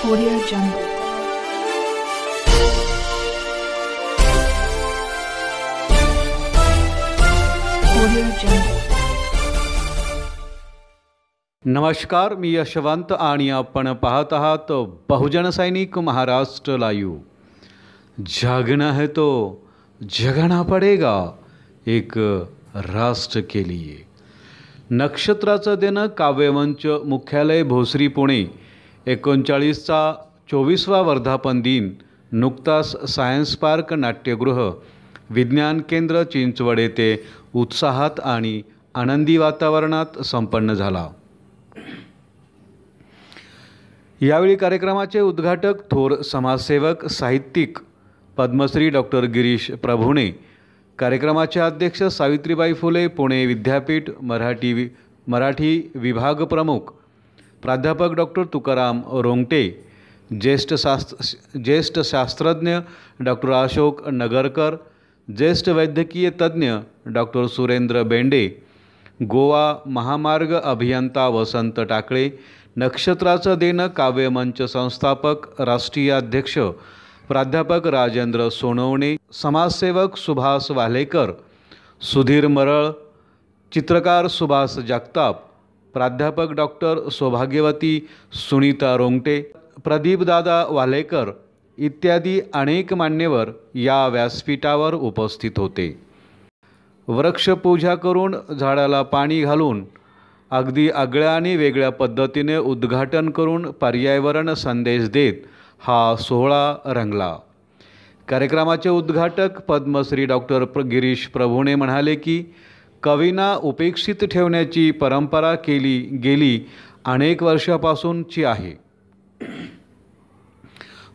Audio Jungle. Audio Jungle. नमस्कार, मी यशवंत आणि आपण पाहत आहात बहुजन सैनिक महाराष्ट्र लाईव्ह. जागना है तो जगाना पडेगा, एक राष्ट्र के लिए. नक्षत्राचं दिन काव्यमंच मुख्यालय भोसरी पुणे 39चा 24वा वर्धापन दिन नुकताच सायन्स पार्क नाट्यगृह विज्ञान केंद्र चिंचवड येथे उत्साहात आणि आनंदी वातावरणात संपन्न झाला. यावेळी कार्यक्रमाचे उद्घाटक थोर समाजसेवक साहित्यिक पद्मश्री डॉक्टर गिरीश प्रभुणे, कार्यक्रमाचे अध्यक्ष सावित्रीबाई फुले पुणे विद्यापीठ मराठी विभाग प्रमुख प्राध्यापक डॉक्टर तुकाराम रोंगटे, ज्येष्ठ शास्त्रज्ञ डॉक्टर अशोक नगरकर, ज्येष्ठ वैद्यकीय तज्ज्ञ डॉक्टर सुरेंद्र बेंडे, गोवा महामार्ग अभियंता वसंत टाकळे, नक्षत्राचं देणं काव्यमंच संस्थापक राष्ट्रीय अध्यक्ष प्राध्यापक राजेंद्र सोनवणे, समाजसेवक सुभाष वालेकर, सुधीर मरळ, चित्रकार सुभाष जगताप, प्राध्यापक डॉक्टर सौभाग्यवती सुनीता रोंगटे, प्रदीपदादा वालेकर इत्यादी अनेक मान्यवर या व्यासपीठावर उपस्थित होते. वृक्षपूजा करून झाडाला पाणी घालून अगदी आगळ्या आणि वेगळ्या पद्धतीने उद्घाटन करून पर्यावरण संदेश देत हा सोहळा रंगला. कार्यक्रमाचे उद्घाटक पद्मश्री डॉक्टर गिरीश प्रभुणे म्हणाले की कवींना उपेक्षित ठेवण्याची परंपरा गेली अनेक वर्षापासूनची आहे,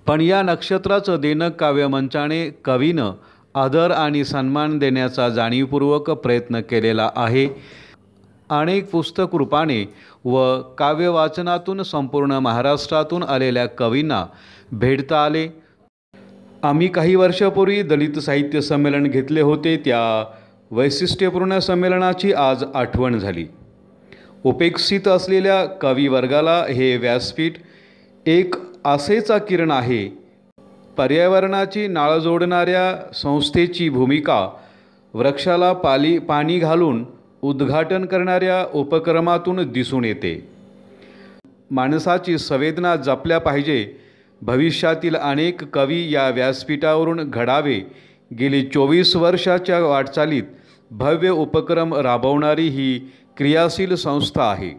पण या नक्षत्राचं देणं काव्यमंचाने कवीनं आदर आणि सन्मान देण्याचा जाणीवपूर्वक प्रयत्न केलेला आहे. अनेक पुस्तक रूपाने व काव्य वाचनातून संपूर्ण महाराष्ट्रातून आलेल्या कवींना भेटता आले. आम्ही काही वर्षापूर्वी दलित साहित्य संमेलन घेतले होते. त्या वैशिष्ट्यपूर्ण संमेलनाची आज आठवण झाली. उपेक्षित असलेल्या कविवर्गाला हे व्यासपीठ एक आसेचा किरण आहे. पर्यावरणाची नाळ जोडणाऱ्या संस्थेची भूमिका, वृक्षाला पाणी घालून उद्घाटन करणाऱ्या उपक्रमातून दिसून येते. माणसाची संवेदना जपल्या पाहिजे. भविष्यातील अनेक कवी या व्यासपीठावरून घडावे. गेली 24 वर्षाच्या वाटचालीत भव्य उपक्रम राबवणारी ही क्रियाशील संस्था आहे.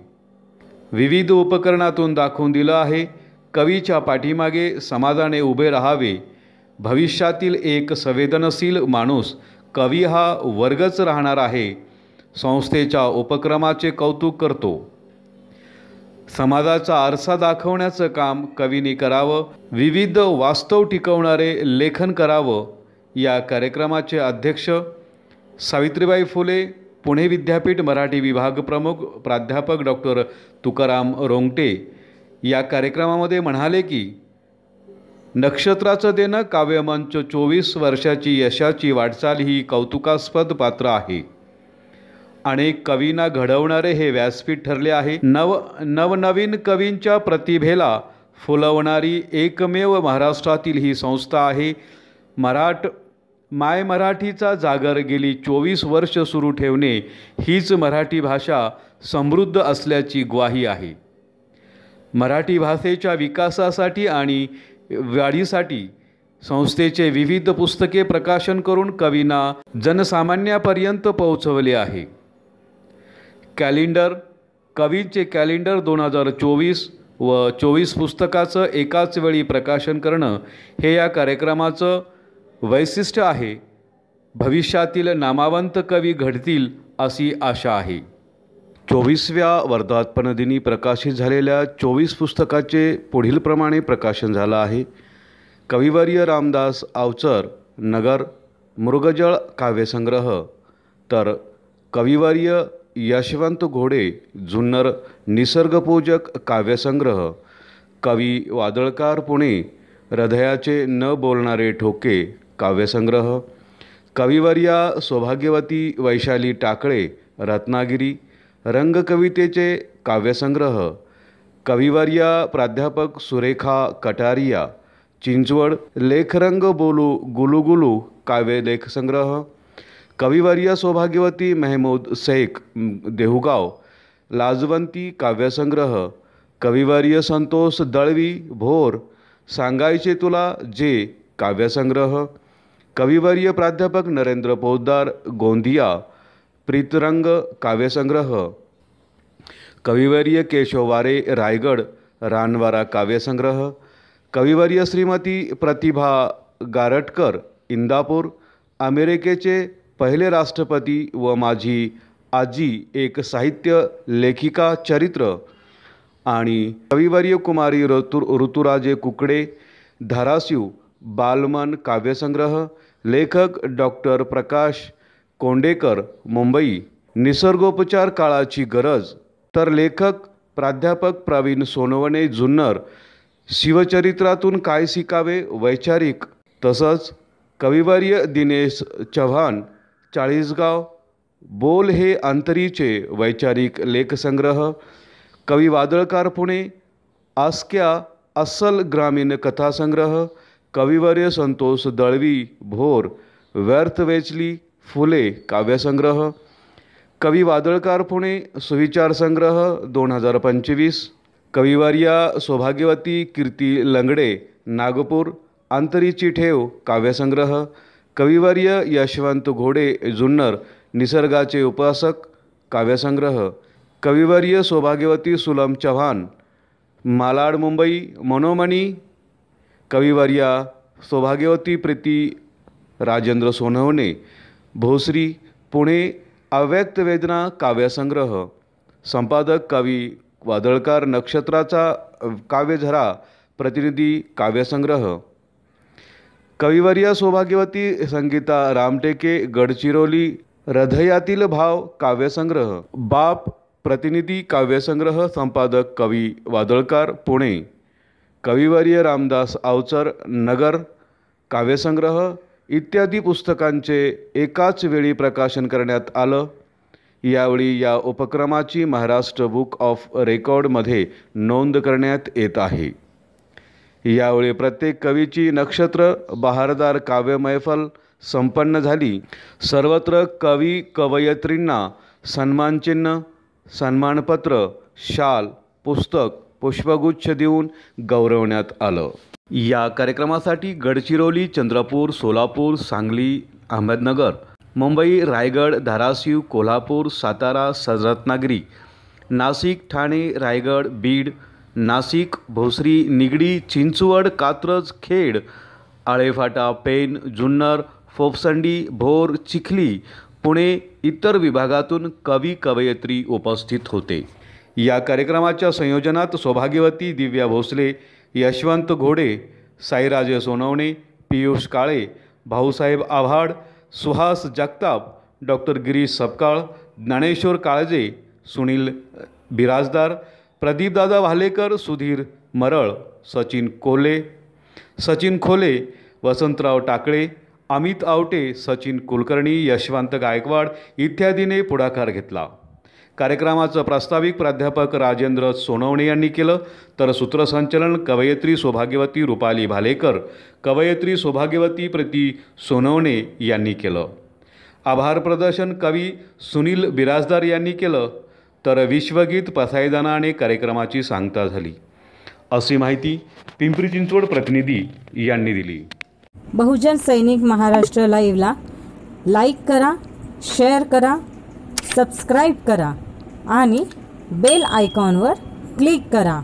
विविध उपकरणातून दाखवून दिलं आहे कवीच्या पाठीमागे समाजाने उभे राहावे. भविष्यातील एक संवेदनशील माणूस कवी हा वर्गच राहणार आहे. संस्थेच्या उपक्रमाचे कौतुक करतो. समाजाचा आरसा दाखवण्याचं काम कवींनी करावं. विविध वास्तव टिकवणारे लेखन करावं. या कार्यक्रमाचे अध्यक्ष सावित्रीबाई फुले पुणे विद्यापीठ मराठी विभाग प्रमुख प्राध्यापक डॉक्टर तुकाराम रोंगटे या कार्यक्रमामध्ये म्हणाले की नक्षत्राचं देणं काव्यमंच 24 वर्षाची यशाची वाटचाल ही कौतुकास्पद पात्र आहे. अनेक कवींना घडवणारे हे व्यासपीठ ठरले आहे. नवनवीन कवींच्या प्रतिभेला फुलवणारी एकमेव महाराष्ट्रातील ही संस्था आहे. माय मराठीचा जागर गेली 24 वर्ष सुरू ठेवणे हीच मराठी भाषा समृद्ध असल्याची ग्वाही आहे. मराठी भाषेच्या विकासासाठी आणि वाढीसाठी संस्थेचे विविध पुस्तके प्रकाशन करून कवींना जनसामान्यापर्यंत पोहोचवले आहे. कवींचे कॅलेंडर 2024 व 24 पुस्तकाचं एकाच वेळी प्रकाशन करणं हे या कार्यक्रमाचं वैशिष्ट्य आहे. भविष्यातील नामवंत कवी घडतील अशी आशा आहे. 24व्या वर्धापनदिनी प्रकाशित झालेल्या 24 पुस्तकाचे पुढीलप्रमाणे प्रकाशन झालं आहे. कविवर्य रामदास अवचर नगर मृगजळ काव्यसंग्रह, तर कविवर्य यशवंत घोडे जुन्नर निसर्गपूजक काव्यसंग्रह, कवी वादळकार पुणे हृदयाचे न बोलणारे ठोके काव्यसंग्रह, कविवर्या सौभाग्यवती वैशाली टाकळे रत्नागिरी रंगकवितेचे काव्यसंग्रह, कविवर्या प्राध्यापक सुरेखा कटारिया चिंचवड लेखरंग बोलू गुलुगुलू काव्य लेखसंग्रह. कविवर्या सौभाग्यवती मेहमूद शेख देहुगाव लाजवंती काव्यसंग्रह. कविवर्य संतोष दळवी भोर सांगायचे तुला जे काव्यसंग्रह. कविवर्य प्राध्यापक नरेंद्र पोद्दार गोंदिया प्रीतरंग काव्यसंग्रह. कविवर्य केशव वारे रायगड रानवारा काव्यसंग्रह. कविवर्य श्रीमती प्रतिभा गारटकर इंदापूर अमेरिकेचे पहिले राष्ट्रपती व माझी आजी एक साहित्य लेखिका चरित्र. आणि कविवर्य कुमारी ऋतुराजे कुकडे धाराशिव बालमन काव्यसंग्रह. लेखक डॉक्टर प्रकाश कोंडेकर मुंबई निसर्गोपचार काळाची गरज. तर लेखक प्राध्यापक प्रवीण सोनवणे जुन्नर शिवचरित्रातून काय शिकावे वैचारिक. तसंच कविवर्य दिनेश चव्हाण चाळीसगाव बोल हे अंतरीचे वैचारिक लेखसंग्रह. कवी वादळकार पुणे आस्क्या अस्सल ग्रामीण कथासंग्रह. कविवर्य संतोष दळवी भोर व्यर्थ वेचली फुले काव्यसंग्रह. कवी वादळकार पुणे सुविचार संग्रह 2025. कविवर्या सौभाग्यवती कीर्ती लंगडे नागपूर अंतरीची ठेव काव्यसंग्रह. कविवर्य यशवंत घोडे जुन्नर निसर्गाचे उपासक काव्यसंग्रह. कविवर्य सौभाग्यवती सुलम चव्हाण मालाड मुंबई मनोमणी. कविवर्या सौभाग्यवती प्रीती राजेंद्र सोनवणे भोसरी पुणे अव्यक्त वेदना काव्यसंग्रह. संपादक कवी वादळकार नक्षत्राचा काव्यझरा प्रतिनिधी काव्यसंग्रह. कविवर्या सौभाग्यवती संगीता रामटेके गडचिरोली हृदयातील भाव काव्यसंग्रह. बाप प्रतिनिधी काव्यसंग्रह. संपादक कवी वादळकार पुणे. कविवर्य रामदास अवचर नगर काव्यसंग्रह इत्यादी पुस्तकांचे एकाच वेळी प्रकाशन करण्यात आलं. यावेळी या उपक्रमाची महाराष्ट्र बुक ऑफ रेकॉर्डमध्ये नोंद करण्यात येत आहे. यावेळी प्रत्येक कवीची नक्षत्र बहारदार काव्य मैफल संपन्न झाली. सर्वत्र कवी कवयित्रींना सन्मानचिन्ह सन्मानपत्र शाल पुस्तक पुष्पगुच्छ देऊन गौरवण्यात आलं. या कार्यक्रमासाठी गडचिरोली चंद्रपूर सोलापूर सांगली अहमदनगर मुंबई रायगड धाराशिव कोल्हापूर सातारा रत्नागिरी नाशिक ठाणे रायगड बीड नाशिक भोसरी निगडी चिंचवड कात्रज खेड आळेफाटा पेण जुन्नर फोपसंडी भोर चिखली पुणे इतर विभागातून कवी कवयित्री उपस्थित होते. या कार्यक्रमाच्या संयोजनात सौभाग्यवती दिव्या भोसले यशवंत घोडे साईराजे सोनवणे पियुष काळे भाऊसाहेब आव्हाड सुहास जगताप डॉक्टर गिरीश सपकाळ ज्ञानेश्वर काळजे सुनील बिराजदार प्रदीपदादा वालेकर सुधीर मरळ सचिन खोले वसंतराव टाकळे अमित आवटे सचिन कुलकर्णी यशवंत गायकवाड इत्यादीने पुढाकार घेतला. कार्यक्रमाचं प्रास्ताविक प्राध्यापक राजेंद्र सोनवणे यांनी केलं. तर सूत्रसंचलन कवयित्री सौभाग्यवती रुपाली भालेकर कवयित्री सौभाग्यवती प्रीती सोनवणे यांनी केलं. आभार प्रदर्शन कवी सुनील बिराजदार यांनी केलं. तर विश्वगीत पसायदानाने कार्यक्रमाची सांगता झाली अशी माहिती पिंपरी चिंचवड प्रतिनिधी यांनी दिली. बहुजन सैनिक महाराष्ट्र लाईव्हला लाईक करा, शेअर करा, सबस्क्राईब करा आणि बेल आयकॉनवर क्लिक करा.